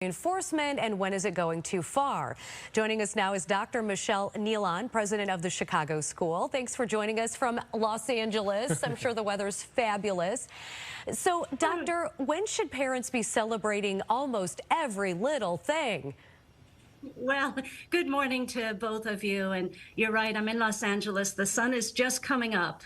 Enforcement, and when is it going too far? Joining us now is Dr. Michele Nealon, president of the Chicago School. Thanks for joining us from Los Angeles. I'm sure the weather's fabulous. So, doctor, when should parents be celebrating almost every little thing? Well, good morning to both of you. And you're right, I'm in Los Angeles. The sun is just coming up,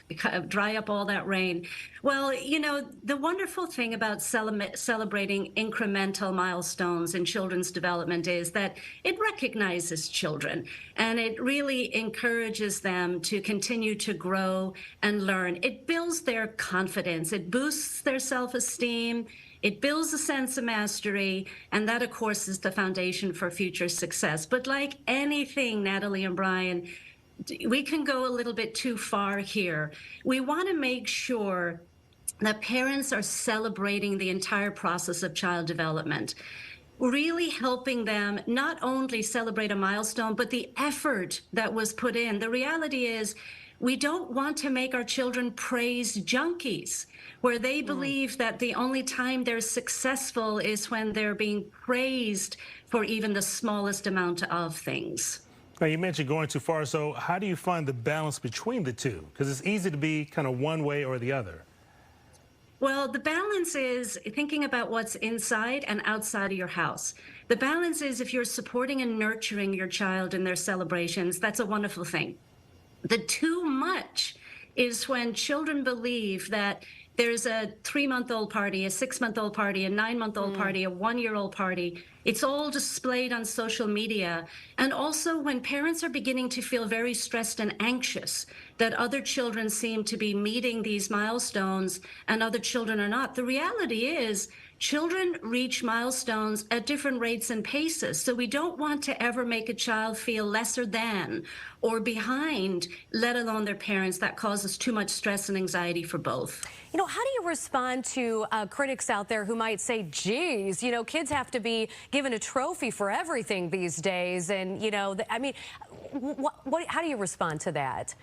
dry up all that rain. Well, you know, the wonderful thing about celebrating incremental milestones in children's development is that it recognizes children and it really encourages them to continue to grow and learn. It builds their confidence, it boosts their self-esteem. It builds a sense of mastery, and that, of course, is the foundation for future success. But like anything, Natalie and Brian, we can go a little bit too far here. We want to make sure that parents are celebrating the entire process of child development, really helping them not only celebrate a milestone, but the effort that was put in. The reality is, we don't want to make our children praise junkies, where they believe that the only time they're successful is when they're being praised for even the smallest amount of things. Now, you mentioned going too far, so how do you find the balance between the two? Because it's easy to be kind of one way or the other. Well, the balance is thinking about what's inside and outside of your house. The balance is if you're supporting and nurturing your child in their celebrations, that's a wonderful thing. The too much is when children believe that there's a 3-month-old party, a 6-month-old party, a 9-month-old party, a 1-year-old party. It's all displayed on social media. And also when parents are beginning to feel very stressed and anxious that other children seem to be meeting these milestones and other children are not. The reality is children reach milestones at different rates and paces. So we don't want to ever make a child feel lesser than or behind, let alone their parents. That causes too much stress and anxiety for both. You know, how do you respond to critics out there who might say, geez, you know, kids have to be given a trophy for everything these days? And, you know, I mean, how do you respond to that?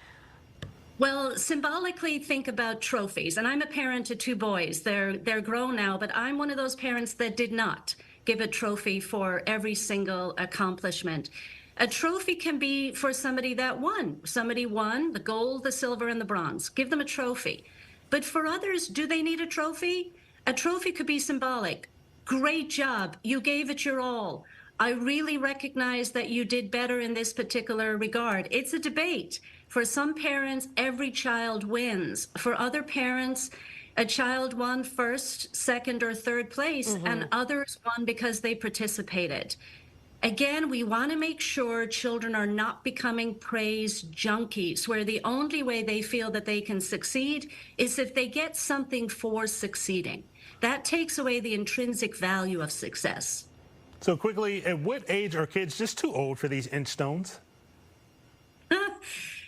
Well, symbolically think about trophies. And I'm a parent to 2 boys. They're grown now, but I'm one of those parents that did not give a trophy for every single accomplishment. A trophy can be for somebody that won. Somebody won the gold, the silver, and the bronze. Give them a trophy. But for others, do they need a trophy? A trophy could be symbolic. Great job. You gave it your all. I really recognize that you did better in this particular regard. It's a debate. For some parents, every child wins. For other parents, a child won first, second, or third place, and others won because they participated. Again, we want to make sure children are not becoming praise junkies, where the only way they feel that they can succeed is if they get something for succeeding. That takes away the intrinsic value of success. So quickly, at what age are kids just too old for these Inchstones?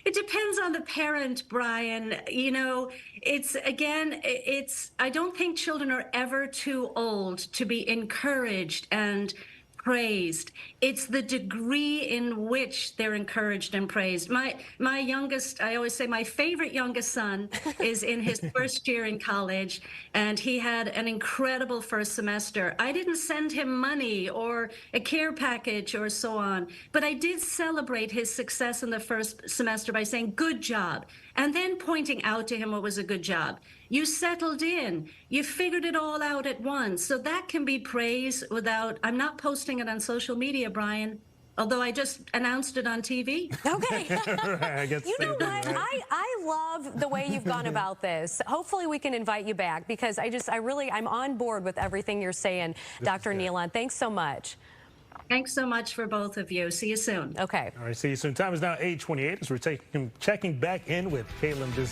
It depends on the parent, Brian. You know, I don't think children are ever too old to be encouraged and praised. It's the degree in which they're encouraged and praised. My youngest, I always say my favorite youngest son is in his first year in college, and he had an incredible first semester. I didn't send him money or a care package or so on, but I did celebrate his success in the first semester by saying, good job, and then pointing out to him what was a good job. You settled in. You figured it all out at once. So that can be praise without, I'm not posting it on social media, Brian, although I just announced it on TV. Okay. Right, You know what? I love the way you've gone about this. Hopefully we can invite you back because I'm on board with everything you're saying, Dr. Nealon. Thanks so much. Thanks so much for both of you. See you soon. Okay. All right, see you soon. Time is now 8:28 as we're checking back in with Caitlin.